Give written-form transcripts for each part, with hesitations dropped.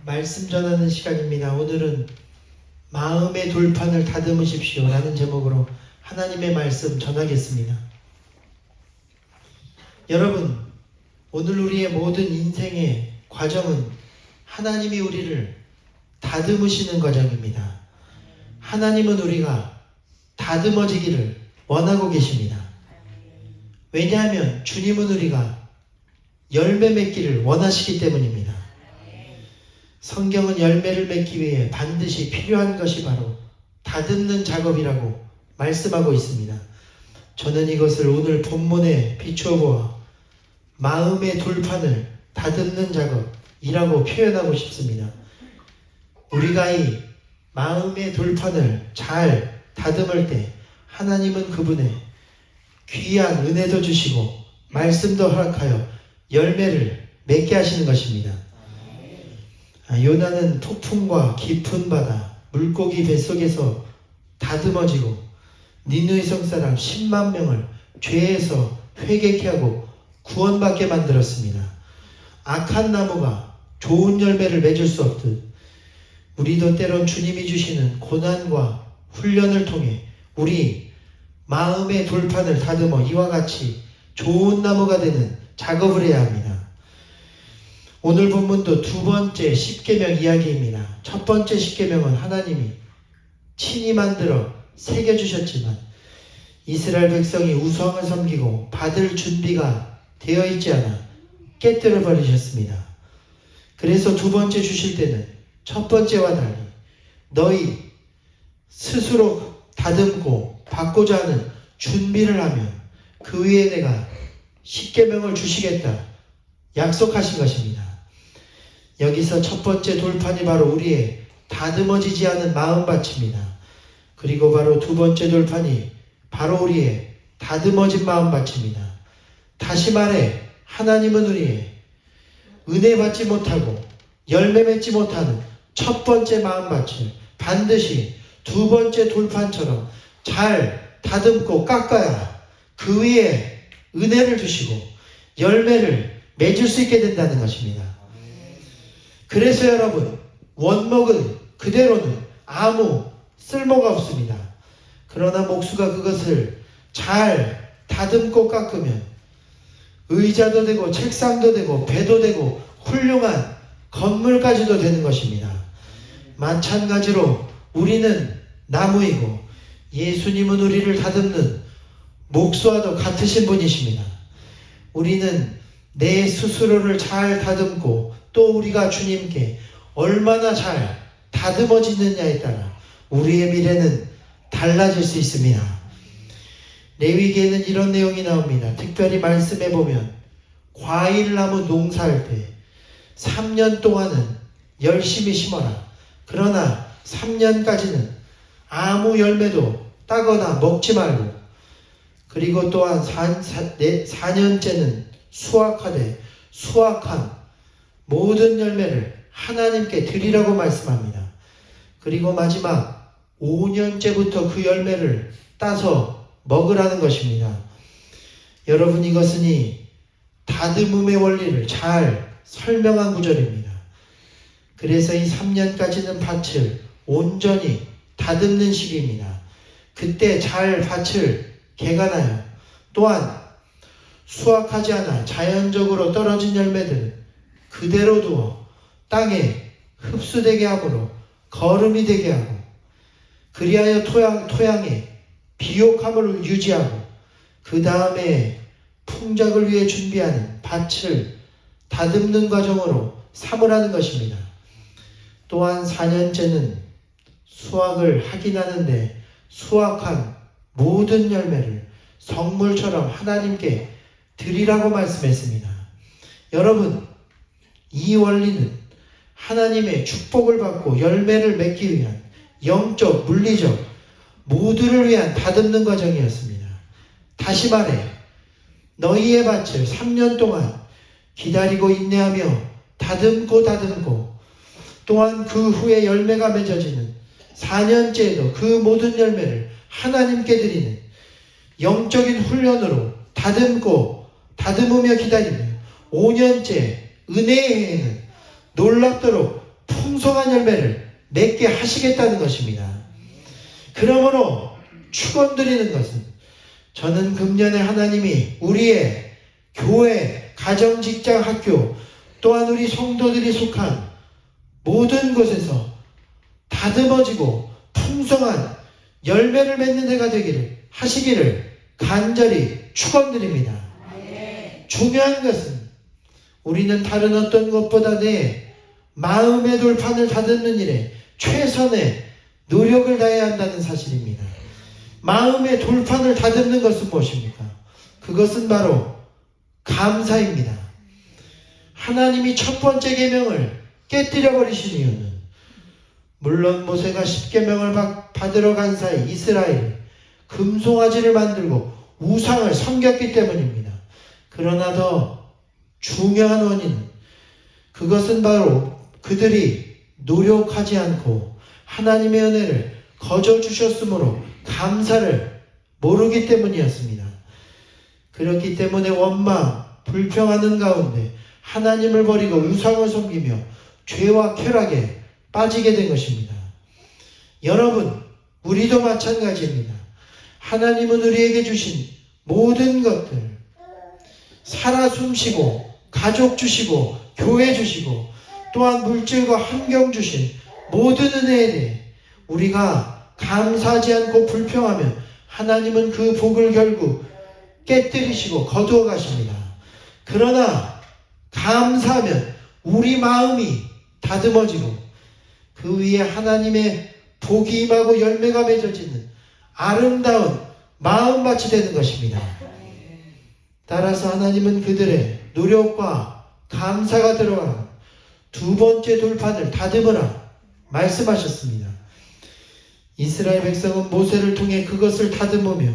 말씀 전하는 시간입니다. 오늘은 마음의 돌판을 다듬으십시오 라는 제목으로 하나님의 말씀 전하겠습니다. 여러분, 오늘 우리의 모든 인생의 과정은 하나님이 우리를 다듬으시는 과정입니다. 하나님은 우리가 다듬어지기를 원하고 계십니다. 왜냐하면 주님은 우리가 열매 맺기를 원하시기 때문입니다. 성경은 열매를 맺기 위해 반드시 필요한 것이 바로 다듬는 작업이라고 말씀하고 있습니다. 저는 이것을 오늘 본문에 비추어 보아 마음의 돌판을 다듬는 작업이라고 표현하고 싶습니다. 우리가 이 마음의 돌판을 잘 다듬을 때 하나님은 그분의 귀한 은혜도 주시고 말씀도 허락하여 열매를 맺게 하시는 것입니다. 요나는 폭풍과 깊은 바다, 물고기 뱃속에서 다듬어지고 니느웨 성사람 10만 명을 죄에서 회개케 하고 구원받게 만들었습니다. 악한 나무가 좋은 열매를 맺을 수 없듯 우리도 때론 주님이 주시는 고난과 훈련을 통해 우리 마음의 돌판을 다듬어 이와 같이 좋은 나무가 되는 작업을 해야 합니다. 오늘 본문도 두 번째 십계명 이야기입니다. 첫 번째 십계명은 하나님이 친히 만들어 새겨주셨지만 이스라엘 백성이 우상을 섬기고 받을 준비가 되어 있지 않아 깨뜨려 버리셨습니다. 그래서 두 번째 주실 때는 첫 번째와 달리 너희 스스로 다듬고 받고자 하는 준비를 하면 그 위에 내가 십계명을 주시겠다 약속하신 것입니다. 여기서 첫 번째 돌판이 바로 우리의 다듬어지지 않은 마음밭입니다. 그리고 바로 두 번째 돌판이 바로 우리의 다듬어진 마음밭입니다. 다시 말해 하나님은 우리의 은혜 받지 못하고 열매 맺지 못하는 첫 번째 마음밭을 반드시 두 번째 돌판처럼 잘 다듬고 깎아야 그 위에 은혜를 주시고 열매를 맺을 수 있게 된다는 것입니다. 그래서 여러분, 원목은 그대로는 아무 쓸모가 없습니다. 그러나 목수가 그것을 잘 다듬고 깎으면 의자도 되고 책상도 되고 배도 되고 훌륭한 건물까지도 되는 것입니다. 마찬가지로 우리는 나무이고 예수님은 우리를 다듬는 목수와도 같으신 분이십니다. 우리는 내 스스로를 잘 다듬고 또 우리가 주님께 얼마나 잘 다듬어지느냐에 따라 우리의 미래는 달라질 수 있습니다. 레위기에는 이런 내용이 나옵니다. 특별히 말씀해 보면 과일나무 농사할 때 3년 동안은 열심히 심어라. 그러나 3년까지는 아무 열매도 따거나 먹지 말고 그리고 또한 4년째는 수확하되 수확한 모든 열매를 하나님께 드리라고 말씀합니다. 그리고 마지막 5년째부터 그 열매를 따서 먹으라는 것입니다. 여러분, 이것은 이 다듬음의 원리를 잘 설명한 구절입니다. 그래서 이 3년까지는 밭을 온전히 다듬는 시기입니다. 그때 잘 밭을 개간하여 또한 수확하지 않아 자연적으로 떨어진 열매들은 그대로 두어 땅에 흡수되게 하므로 거름이 되게 하고 그리하여 토양에 비옥함을 유지하고 그 다음에 풍작을 위해 준비하는 밭을 다듬는 과정으로 삼으라는 것입니다. 또한 4년째는 수확을 하긴 하는데 수확한 모든 열매를 성물처럼 하나님께 드리라고 말씀했습니다. 여러분, 이 원리는 하나님의 축복을 받고 열매를 맺기 위한 영적, 물리적 모두를 위한 다듬는 과정이었습니다. 다시 말해 너희의 밭을 3년 동안 기다리고 인내하며 다듬고 또한 그 후에 열매가 맺어지는 4년째에도 그 모든 열매를 하나님께 드리는 영적인 훈련으로 다듬으며 기다리며 5년째 은혜의 해에는 놀랍도록 풍성한 열매를 맺게 하시겠다는 것입니다. 그러므로 축원드리는 것은 저는 금년에 하나님이 우리의 교회, 가정, 직장, 학교 또한 우리 성도들이 속한 모든 곳에서 다듬어지고 풍성한 열매를 맺는 해가 되기를 하시기를 간절히 축원드립니다. 중요한 것은 우리는 다른 어떤 것보다 내 마음의 돌판을 다듬는 일에 최선의 노력을 다해야 한다는 사실입니다. 마음의 돌판을 다듬는 것은 무엇입니까? 그것은 바로 감사입니다. 하나님이 첫 번째 계명을 깨뜨려 버리신 이유는 물론 모세가 10계명을 받으러 간 사이 이스라엘이 금송아지를 만들고 우상을 섬겼기 때문입니다. 그러나 더 중요한 원인은 그것은 바로 그들이 노력하지 않고 하나님의 은혜를 거저 주셨으므로 감사를 모르기 때문이었습니다. 그렇기 때문에 원망, 불평하는 가운데 하나님을 버리고 우상을 섬기며 죄와 쾌락에 빠지게 된 것입니다. 여러분, 우리도 마찬가지입니다. 하나님은 우리에게 주신 모든 것들, 살아 숨쉬고 가족 주시고 교회 주시고 또한 물질과 환경 주신 모든 은혜에 대해 우리가 감사하지 않고 불평하면 하나님은 그 복을 결국 깨뜨리시고 거두어 가십니다. 그러나 감사하면 우리 마음이 다듬어지고 그 위에 하나님의 복이 임하고 열매가 맺어지는 아름다운 마음밭이 되는 것입니다. 따라서 하나님은 그들의 노력과 감사가 들어가는 두 번째 돌판을 다듬으라 말씀하셨습니다. 이스라엘 백성은 모세를 통해 그것을 다듬으며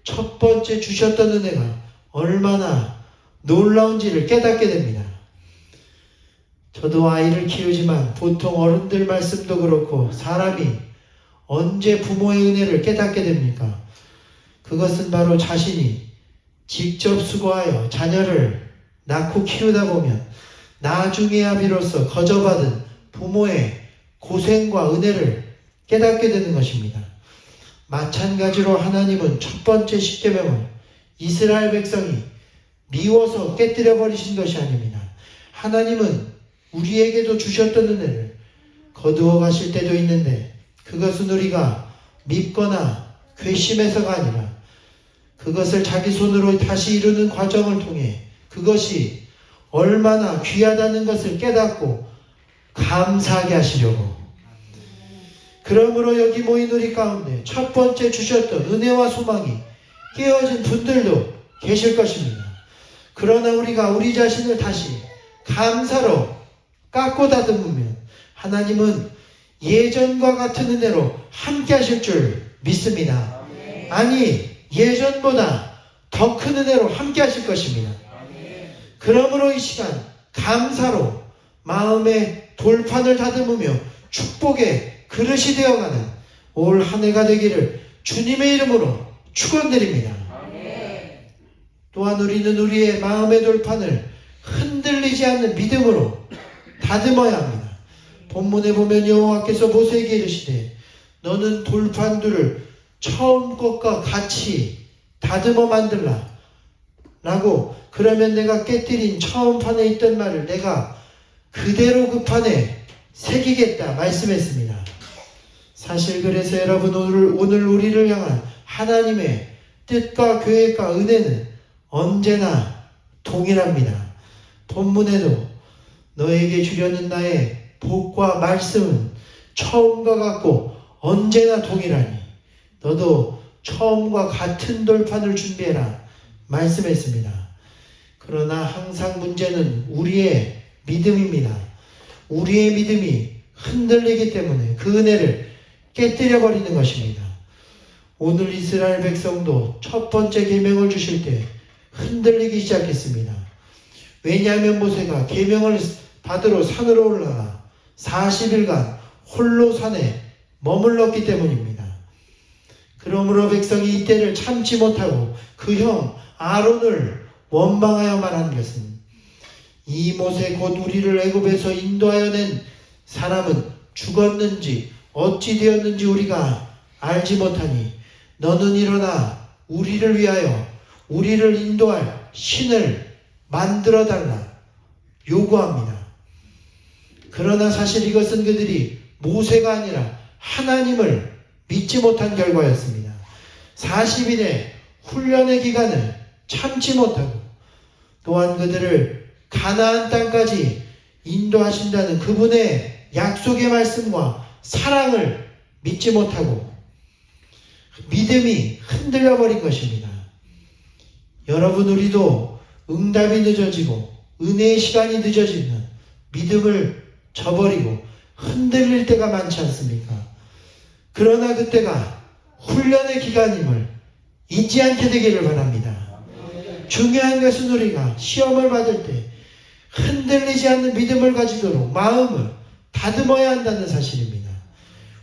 첫 번째 주셨던 은혜가 얼마나 놀라운지를 깨닫게 됩니다. 저도 아이를 키우지만 보통 어른들 말씀도 그렇고 사람이 언제 부모의 은혜를 깨닫게 됩니까? 그것은 바로 자신이 직접 수고하여 자녀를 낳고 키우다 보면 나중에야 비로소 거저받은 부모의 고생과 은혜를 깨닫게 되는 것입니다. 마찬가지로 하나님은 첫 번째 십계명을 이스라엘 백성이 미워서 깨뜨려 버리신 것이 아닙니다. 하나님은 우리에게도 주셨던 은혜를 거두어 가실 때도 있는데 그것은 우리가 믿거나 괘씸해서가 아니라 그것을 자기 손으로 다시 이루는 과정을 통해 그것이 얼마나 귀하다는 것을 깨닫고 감사하게 하시려고. 그러므로 여기 모인 우리 가운데 첫 번째 주셨던 은혜와 소망이 깨어진 분들도 계실 것입니다. 그러나 우리가 우리 자신을 다시 감사로 깎고 다듬으면 하나님은 예전과 같은 은혜로 함께 하실 줄 믿습니다. 아니, 예전보다 더 큰 은혜로 함께 하실 것입니다. 그러므로 이 시간 감사로 마음의 돌판을 다듬으며 축복의 그릇이 되어가는 올 한 해가 되기를 주님의 이름으로 축원드립니다. 또한 우리는 우리의 마음의 돌판을 흔들리지 않는 믿음으로 다듬어야 합니다. 본문에 보면 여호와께서 모세에게 이르시되 너는 돌판들을 처음 것과 같이 다듬어 만들라 라고, 그러면 내가 깨뜨린 처음 판에 있던 말을 내가 그대로 그 판에 새기겠다 말씀했습니다. 사실 그래서 여러분, 오늘 우리를 향한 하나님의 뜻과 계획과 은혜는 언제나 동일합니다. 본문에도 너에게 주려는 나의 복과 말씀은 처음과 같고 언제나 동일하니 너도 처음과 같은 돌판을 준비해라 말씀했습니다. 그러나 항상 문제는 우리의 믿음입니다. 우리의 믿음이 흔들리기 때문에 그 은혜를 깨뜨려 버리는 것입니다. 오늘 이스라엘 백성도 첫 번째 계명을 주실 때 흔들리기 시작했습니다. 왜냐하면 모세가 계명을 받으러 산으로 올라가 40일간 홀로 산에 머물렀기 때문입니다. 그러므로 백성이 이때를 참지 못하고 그 형 아론을 원망하여 말한 것은 이 모세 곧 우리를 애굽에서 인도하여 낸 사람은 죽었는지 어찌 되었는지 우리가 알지 못하니 너는 일어나 우리를 위하여 우리를 인도할 신을 만들어 달라 요구합니다. 그러나 사실 이것은 그들이 모세가 아니라 하나님을 믿지 못한 결과였습니다. 40일의 훈련의 기간을 참지 못하고 또한 그들을 가나안 땅까지 인도하신다는 그분의 약속의 말씀과 사랑을 믿지 못하고 믿음이 흔들려 버린 것입니다. 여러분, 우리도 응답이 늦어지고 은혜의 시간이 늦어지면 믿음을 저버리고 흔들릴 때가 많지 않습니까? 그러나 그때가 훈련의 기간임을 잊지 않게 되기를 바랍니다. 중요한 것은 우리가 시험을 받을 때 흔들리지 않는 믿음을 가지도록 마음을 다듬어야 한다는 사실입니다.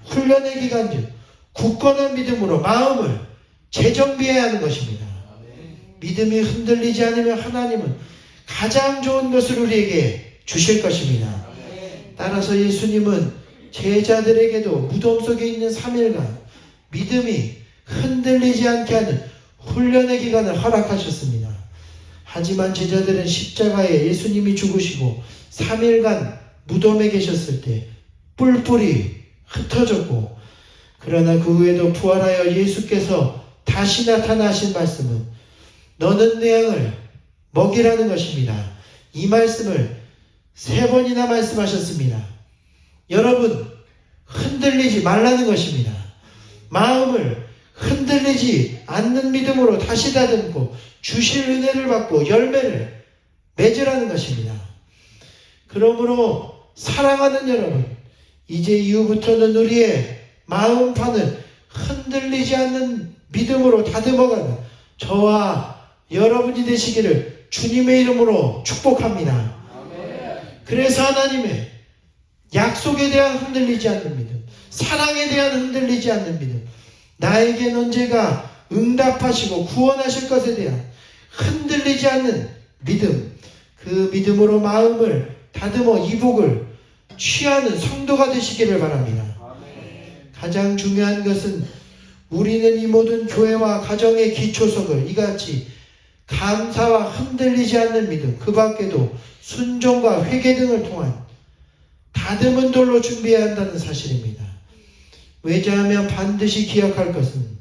훈련의 기간 중 굳건한 믿음으로 마음을 재정비해야 하는 것입니다. 믿음이 흔들리지 않으면 하나님은 가장 좋은 것을 우리에게 주실 것입니다. 따라서 예수님은 제자들에게도 무덤 속에 있는 3일간 믿음이 흔들리지 않게 하는 훈련의 기간을 허락하셨습니다. 하지만 제자들은 십자가에 예수님이 죽으시고 3일간 무덤에 계셨을 때 뿔뿔이 흩어졌고, 그러나 그 후에도 부활하여 예수께서 다시 나타나신 말씀은 너는 내 양을 먹이라는 것입니다. 이 말씀을 3번이나 말씀하셨습니다. 여러분, 흔들리지 말라는 것입니다. 마음을 흔들리지 않는 믿음으로 다시 다듬고 주실 은혜를 받고 열매를 맺으라는 것입니다. 그러므로 사랑하는 여러분, 이제 이후부터는 우리의 마음판을 흔들리지 않는 믿음으로 다듬어가는 저와 여러분이 되시기를 주님의 이름으로 축복합니다. 그래서 하나님의 약속에 대한 흔들리지 않는 믿음, 사랑에 대한 흔들리지 않는 믿음, 나에겐 언제가 응답하시고 구원하실 것에 대한 흔들리지 않는 믿음, 그 믿음으로 마음을 다듬어 이복을 취하는 성도가 되시기를 바랍니다. 가장 중요한 것은 우리는 이 모든 교회와 가정의 기초석을 이같이 감사와 흔들리지 않는 믿음, 그 밖에도 순종과 회개 등을 통한 다듬은 돌로 준비해야 한다는 사실입니다. 왜냐하면 반드시 기억할 것은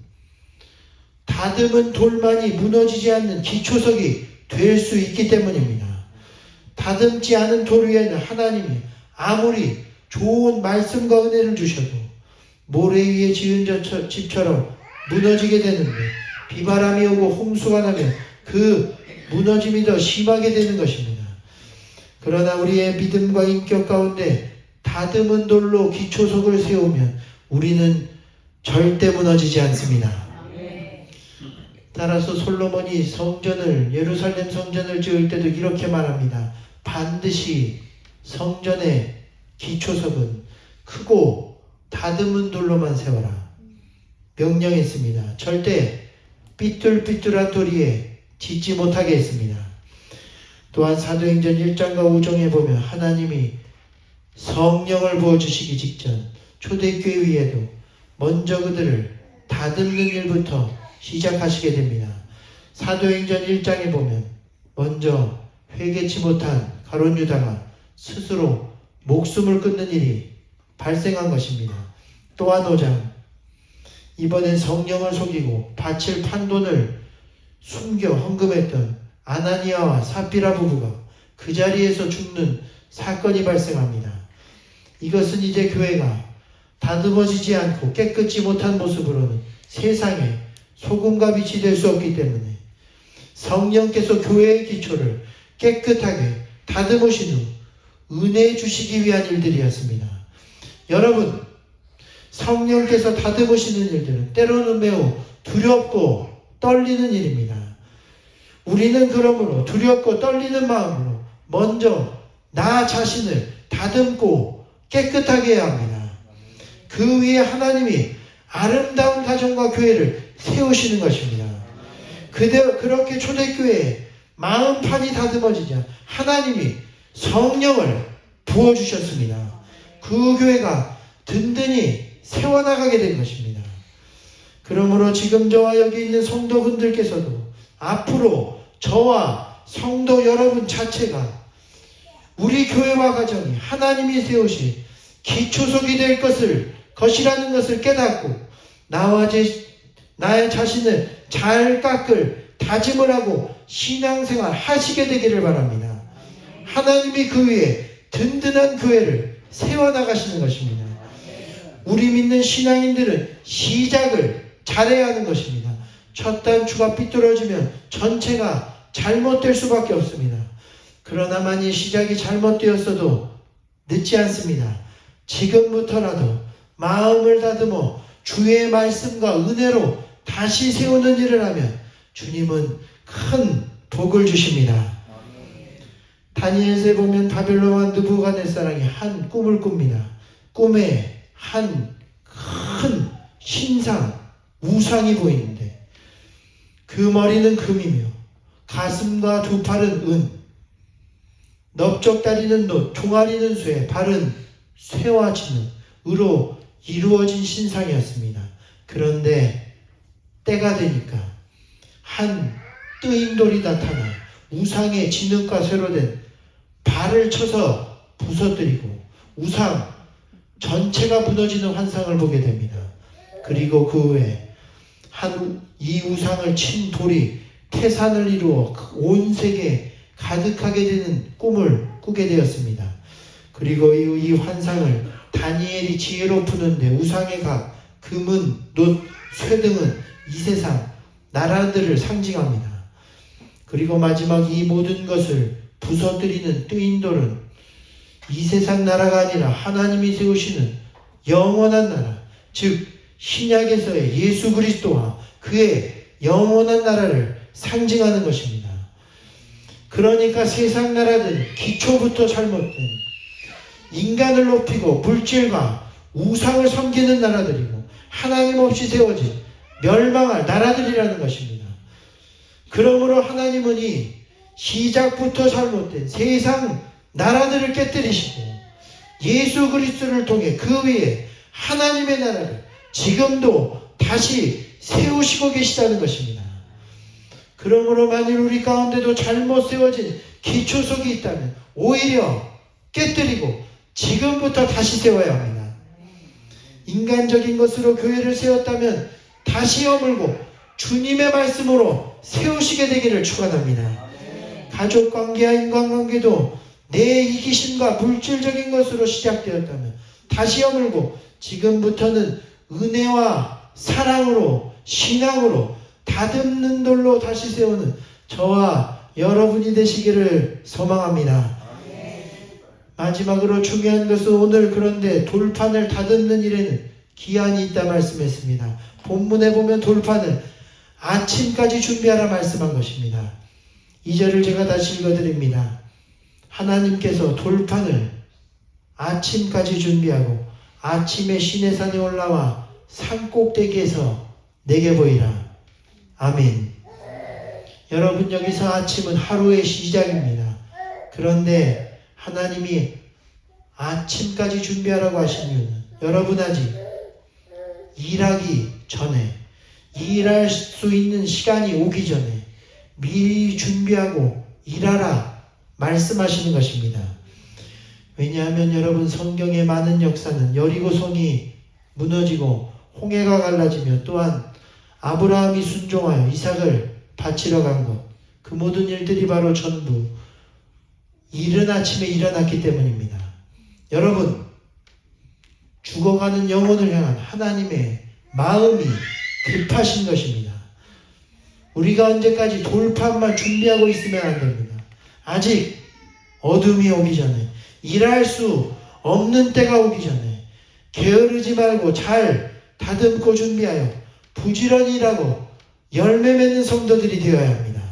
다듬은 돌만이 무너지지 않는 기초석이 될 수 있기 때문입니다. 다듬지 않은 돌 위에는 하나님이 아무리 좋은 말씀과 은혜를 주셔도 모래 위에 지은 집처럼 무너지게 되는데, 비바람이 오고 홍수가 나면 그 무너짐이 더 심하게 되는 것입니다. 그러나 우리의 믿음과 인격 가운데 다듬은 돌로 기초석을 세우면 우리는 절대 무너지지 않습니다. 따라서 솔로몬이 예루살렘 성전을 지을 때도 이렇게 말합니다. 반드시 성전의 기초석은 크고 다듬은 돌로만 세워라 명령했습니다. 절대 삐뚤삐뚤한 돌 위에 짓지 못하게 했습니다. 또한 사도행전 1장과 5장에 보면 하나님이 성령을 부어주시기 직전 초대교회 위에도 먼저 그들을 다듬는 일부터 시작하시게 됩니다. 사도행전 1장에 보면 먼저 회개치 못한 가룟 유다가 스스로 목숨을 끊는 일이 발생한 것입니다. 또한 5장, 이번엔 성령을 속이고 바칠 판돈을 숨겨 헌금했던 아나니아와 삽비라 부부가 그 자리에서 죽는 사건이 발생합니다. 이것은 이제 교회가 다듬어지지 않고 깨끗지 못한 모습으로는 세상에 소금과 빛이 될 수 없기 때문에 성령께서 교회의 기초를 깨끗하게 다듬으신 후 은혜 주시기 위한 일들이었습니다. 여러분, 성령께서 다듬으시는 일들은 때로는 매우 두렵고 떨리는 일입니다. 우리는 그러므로 두렵고 떨리는 마음으로 먼저 나 자신을 다듬고 깨끗하게 해야 합니다. 그 위에 하나님이 아름다운 가정과 교회를 세우시는 것입니다. 그렇게 초대교회에 마음판이 다듬어지자 하나님이 성령을 부어주셨습니다. 그 교회가 든든히 세워나가게 된 것입니다. 그러므로 지금 저와 여기 있는 성도분들께서도 앞으로 저와 성도 여러분 자체가 우리 교회와 가정이 하나님이 세우신 기초석이 될 것이라는 것을 깨닫고 나의 자신을 잘 깎을 다짐을 하고 신앙생활 하시게 되기를 바랍니다. 하나님이 그 위에 든든한 교회를 세워나가시는 것입니다. 우리 믿는 신앙인들은 시작을 잘해야 하는 것입니다. 첫 단추가 삐뚤어지면 전체가 잘못될 수밖에 없습니다. 그러나 만일 시작이 잘못되었어도 늦지 않습니다. 지금부터라도 마음을 다듬어 주의 말씀과 은혜로 다시 세우는 일을 하면 주님은 큰 복을 주십니다. 다니엘서에 보면 바벨론 왕 느부갓네살이 한 꿈을 꿉니다. 꿈에 한 큰 신상, 우상이 보이는데 그 머리는 금이며 가슴과 두 팔은 은, 넓적다리는 놋, 종아리는 쇠, 발은 쇠와 진으로 이루어진 신상이었습니다. 그런데 때가 되니까 한 뜨인 돌이 나타나 우상의 진흙과 쇠로 된 발을 쳐서 부서뜨리고 우상 전체가 무너지는 환상을 보게 됩니다. 그리고 그 후에 이 우상을 친 돌이 태산을 이루어 온 세계에 가득하게 되는 꿈을 꾸게 되었습니다. 그리고 이 환상을 다니엘이 지혜로 푸는데 우상의 각, 금은, 놋, 쇠 등은 이 세상 나라들을 상징합니다. 그리고 마지막 이 모든 것을 부서뜨리는 뜨인 돌은 이 세상 나라가 아니라 하나님이 세우시는 영원한 나라, 즉 신약에서의 예수 그리스도와 그의 영원한 나라를 상징하는 것입니다. 그러니까 세상 나라들은 기초부터 잘못된 인간을 높이고 물질과 우상을 섬기는 나라들이고 하나님 없이 세워진 멸망할 나라들이라는 것입니다. 그러므로 하나님은 이 시작부터 잘못된 세상 나라들을 깨뜨리시고 예수 그리스도를 통해 그 위에 하나님의 나라를 지금도 다시 세우시고 계시다는 것입니다. 그러므로 만일 우리 가운데도 잘못 세워진 기초석이 있다면 오히려 깨뜨리고 지금부터 다시 세워야 합니다. 인간적인 것으로 교회를 세웠다면 다시 허물고 주님의 말씀으로 세우시게 되기를 축원합니다. 가족관계와 인간관계도 내 이기심과 물질적인 것으로 시작되었다면 다시 허물고 지금부터는 은혜와 사랑으로 신앙으로 다듬는 돌로 다시 세우는 저와 여러분이 되시기를 소망합니다. 마지막으로 중요한 것은 오늘 그런데 돌판을 다듬는 일에는 기한이 있다 말씀했습니다. 본문에 보면 돌판을 아침까지 준비하라 말씀한 것입니다. 2절을 제가 다시 읽어드립니다. 하나님께서 돌판을 아침까지 준비하고 아침에 시내산에 올라와 산꼭대기에서 내게 보이라. 아멘. 여러분 여기서 아침은 하루의 시작입니다. 그런데 하나님이 아침까지 준비하라고 하신 이유는 여러분 아직 일하기 전에 일할 수 있는 시간이 오기 전에 미리 준비하고 일하라 말씀하시는 것입니다. 왜냐하면 여러분 성경의 많은 역사는 여리고성이 무너지고 홍해가 갈라지며 또한 아브라함이 순종하여 이삭을 바치러 간 것, 그 모든 일들이 바로 전부 이른 아침에 일어났기 때문입니다. 여러분 죽어가는 영혼을 향한 하나님의 마음이 급하신 것입니다. 우리가 언제까지 돌판만 준비하고 있으면 안 됩니다. 아직 어둠이 오기 전에 일할 수 없는 때가 오기 전에 게으르지 말고 잘 다듬고 준비하여 부지런히 일하고 열매 맺는 성도들이 되어야 합니다.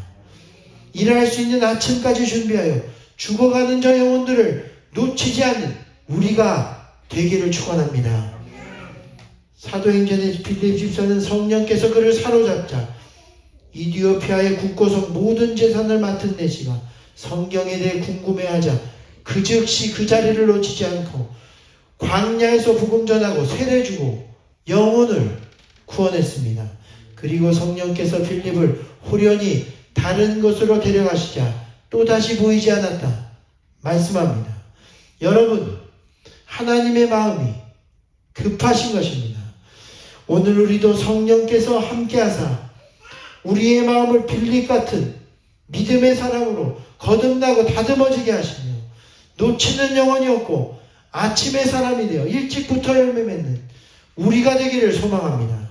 일할 수 있는 아침까지 준비하여 죽어가는 저 영혼들을 놓치지 않는 우리가 되기를 축원합니다. 사도행전의 빌립 집사는 성령께서 그를 사로잡자 이디오피아의 국고성 모든 재산을 맡은 내시가 성경에 대해 궁금해하자 그 즉시 그 자리를 놓치지 않고 광야에서 복음 전하고 세례 주고 영혼을 구원했습니다. 그리고 성령께서 빌립을 호련히 다른 곳으로 데려가시자 또다시 보이지 않았다 말씀합니다. 여러분, 하나님의 마음이 급하신 것입니다. 오늘 우리도 성령께서 함께하사 우리의 마음을 빌립 같은 믿음의 사람으로 거듭나고 다듬어지게 하시며 놓치는 영혼이 없고 아침의 사람이 되어 일찍부터 열매 맺는 우리가 되기를 소망합니다.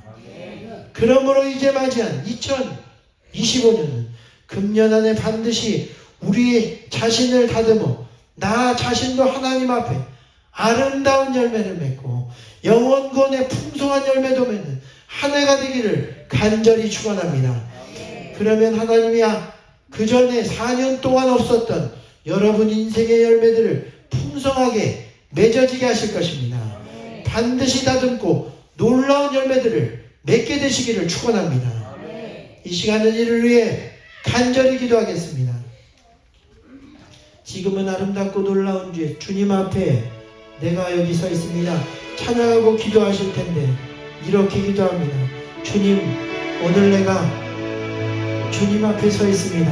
그러므로 이제 맞이한 2025년은 금년 안에 반드시 우리의 자신을 다듬어 나 자신도 하나님 앞에 아름다운 열매를 맺고 영원 구원의 풍성한 열매도 맺는 한 해가 되기를 간절히 축원합니다. 그러면 하나님이 그 전에 4년 동안 없었던 여러분 인생의 열매들을 풍성하게 맺어지게 하실 것입니다. 반드시 다듬고 놀라운 열매들을 맺게 되시기를 축원합니다. 이 시간은 이를 위해 간절히 기도하겠습니다. 지금은 아름답고 놀라운 주님 앞에 내가 여기 서 있습니다. 찬양하고 기도하실 텐데 이렇게 기도합니다. 주님, 오늘 내가 주님 앞에 서 있습니다.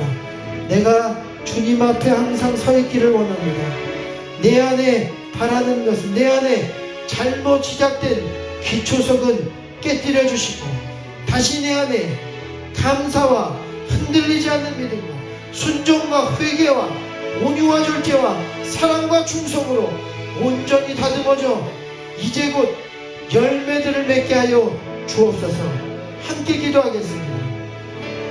내가 주님 앞에 항상 서 있기를 원합니다. 내 안에 바라는 것은 내 안에 잘못 시작된 기초석은 깨뜨려 주시고 다시 내 안에 감사와 흔들리지 않는 믿음과 순종과 회개와 온유와 절제와 사랑과 충성으로 온전히 다듬어져 이제 곧 열매들을 맺게 하여 주옵소서. 함께 기도하겠습니다.